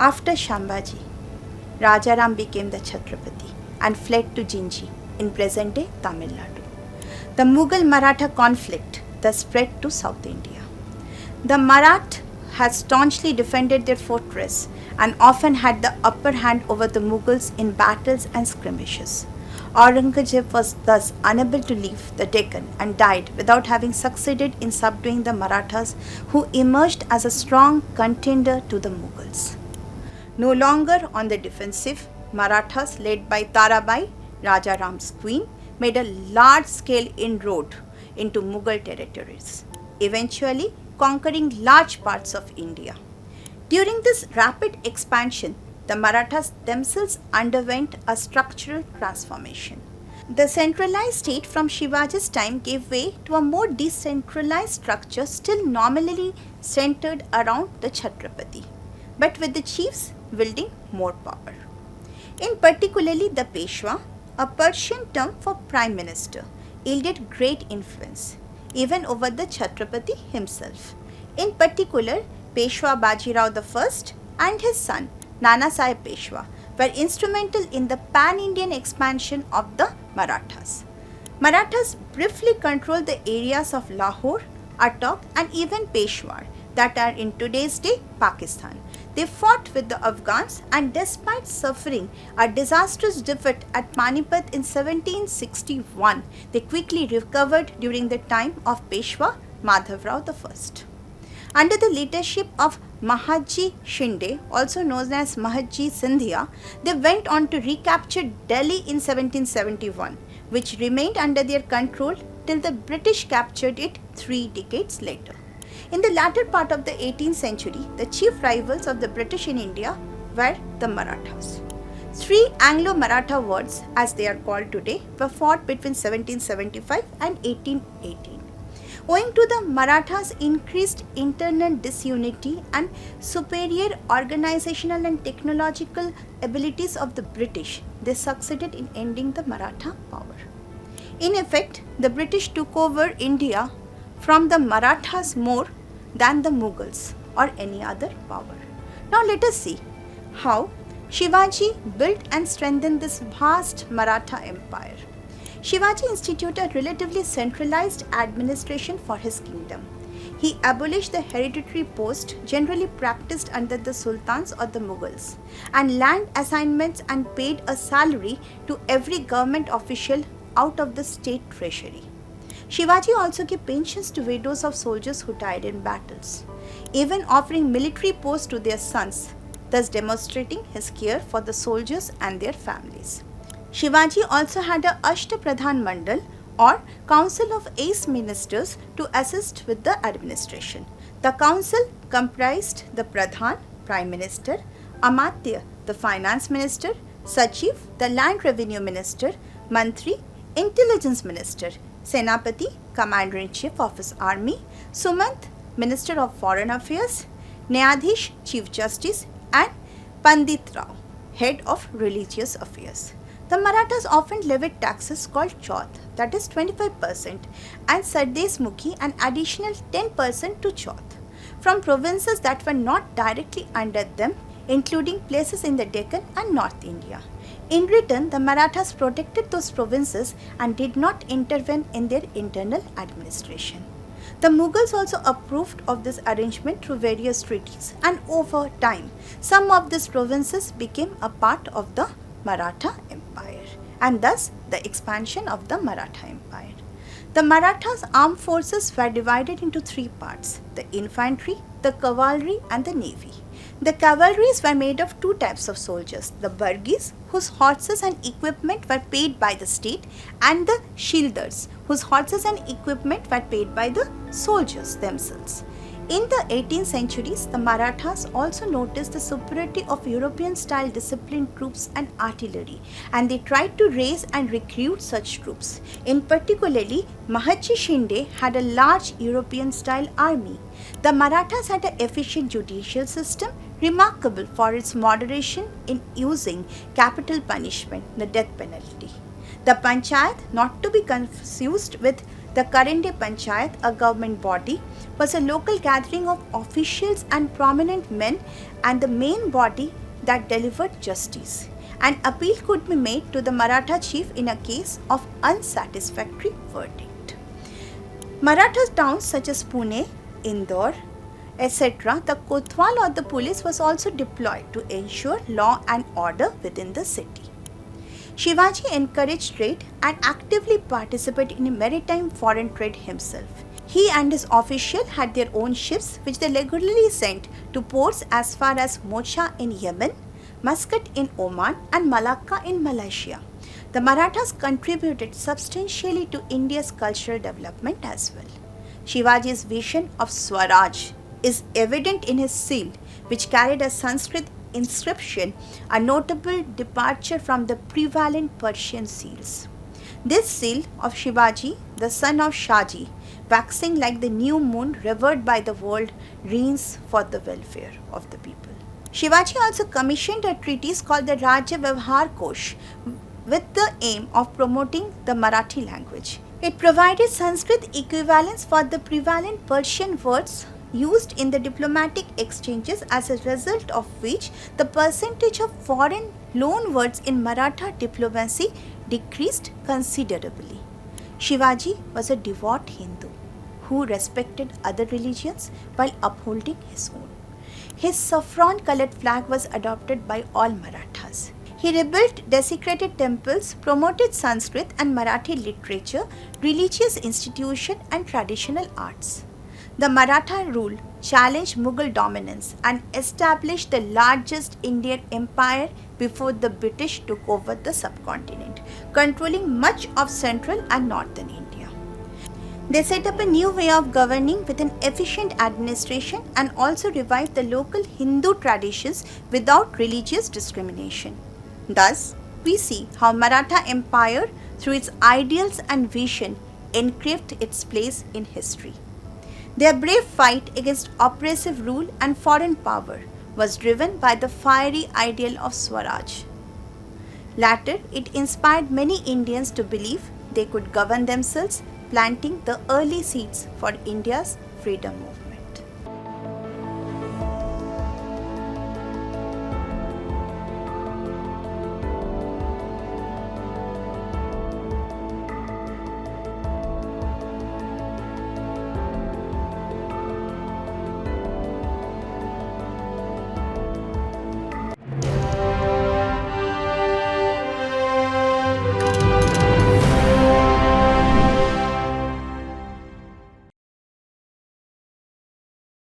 After Shambhaji, Rajaram became the Chhatrapati and fled to Jinji in present-day Tamil Nadu. The Mughal-Maratha conflict thus spread to South India. The Marathas had staunchly defended their fortress and often had the upper hand over the Mughals in battles and skirmishes. Aurangzeb was thus unable to leave the Deccan and died without having succeeded in subduing the Marathas, who emerged as a strong contender to the Mughals. No longer on the defensive, Marathas led by Tarabai, Rajaram's queen, made a large-scale inroad into Mughal territories, eventually conquering large parts of India. During this rapid expansion, the Marathas themselves underwent a structural transformation. The centralized state from Shivaji's time gave way to a more decentralized structure still nominally centered around the Chhatrapati, but with the chiefs wielding more power. In particularly the Peshwa, a Persian term for prime minister, yielded great influence, even over the Chhatrapati himself. In particular, Peshwa Bajirao I and his son Nana Sahib Peshwa were instrumental in the pan-Indian expansion of the Marathas. Marathas briefly controlled the areas of Lahore, Attock and even Peshawar that are in today's day Pakistan. They fought with the Afghans and despite suffering a disastrous defeat at Panipat in 1761, they quickly recovered during the time of Peshwa Madhavrao I. Under the leadership of Mahadji Shinde, also known as Mahadji Sindhia, they went on to recapture Delhi in 1771, which remained under their control till the British captured it 3 decades later. In the latter part of the 18th century, the chief rivals of the British in India were the Marathas. 3 Anglo-Maratha wars, as they are called today, were fought between 1775 and 1818. Owing to the Marathas' increased internal disunity and superior organizational and technological abilities of the British, they succeeded in ending the Maratha power. In effect, the British took over India from the Marathas more than the Mughals or any other power. Now let us see how Shivaji built and strengthened this vast Maratha empire. Shivaji instituted a relatively centralized administration for his kingdom. He abolished the hereditary post generally practiced under the sultans or the Mughals and land assignments and paid a salary to every government official out of the state treasury. Shivaji also gave pensions to widows of soldiers who died in battles, even offering military posts to their sons, thus demonstrating his care for the soldiers and their families. Shivaji also had a Ashtapradhan Mandal or Council of Ace Ministers to assist with the administration. The council comprised the Pradhan, Prime Minister, Amatya, the Finance Minister, Sachiv, the Land Revenue Minister, Mantri, Intelligence Minister, Senapati, Commander-in-Chief of his army, Sumant, Minister of Foreign Affairs, Nyadhish, Chief Justice, and Pandit Rao, Head of Religious Affairs. The Marathas often levied taxes called chauth, that is 25%, and Sardesmukhi an additional 10% to chauth, from provinces that were not directly under them, including places in the Deccan and North India. In return, the Marathas protected those provinces and did not intervene in their internal administration. The Mughals also approved of this arrangement through various treaties, and over time, some of these provinces became a part of the Maratha Empire, and thus the expansion of the Maratha Empire. The Marathas' armed forces were divided into 3 parts: the infantry, the cavalry, and the navy. The cavalries were made of 2 types of soldiers: the Burghis, whose horses and equipment were paid by the state, and the Shielders, whose horses and equipment were paid by the soldiers themselves. In the 18th centuries, the Marathas also noticed the superiority of European-style disciplined troops and artillery, and they tried to raise and recruit such troops. In particularly, Mahadji Shinde had a large European-style army. The Marathas had an efficient judicial system, remarkable for its moderation in using capital punishment, the death penalty. The Panchayat, not to be confused with The current day Panchayat, a government body, was a local gathering of officials and prominent men and the main body that delivered justice. An appeal could be made to the Maratha chief in a case of unsatisfactory verdict. Maratha towns such as Pune, Indore, etc., the Kotwal or the police was also deployed to ensure law and order within the city. Shivaji encouraged trade and actively participated in maritime foreign trade himself. He and his officials had their own ships which they regularly sent to ports as far as Mocha in Yemen, Muscat in Oman and Malacca in Malaysia. The Marathas contributed substantially to India's cultural development as well. Shivaji's vision of Swaraj is evident in his seal, which carried a Sanskrit inscription, a notable departure from the prevalent Persian seals. This seal of Shivaji, the son of Shaji, waxing like the new moon revered by the world, reigns for the welfare of the people. Shivaji also commissioned a treatise called the Rajya Vyavhar Kosh with the aim of promoting the Marathi language. It provided Sanskrit equivalents for the prevalent Persian words used in the diplomatic exchanges, as a result of which the percentage of foreign loan words in Maratha diplomacy decreased considerably. Shivaji was a devout Hindu who respected other religions while upholding his own. His saffron-colored flag was adopted by all Marathas. He rebuilt desecrated temples, promoted Sanskrit and Marathi literature, religious institutions and traditional arts. The Maratha rule challenged Mughal dominance and established the largest Indian empire before the British took over the subcontinent, controlling much of central and northern India. They set up a new way of governing with an efficient administration and also revived the local Hindu traditions without religious discrimination. Thus, we see how Maratha Empire, through its ideals and vision, engraved its place in history. Their brave fight against oppressive rule and foreign power was driven by the fiery ideal of Swaraj. Later, it inspired many Indians to believe they could govern themselves, planting the early seeds for India's freedom movement.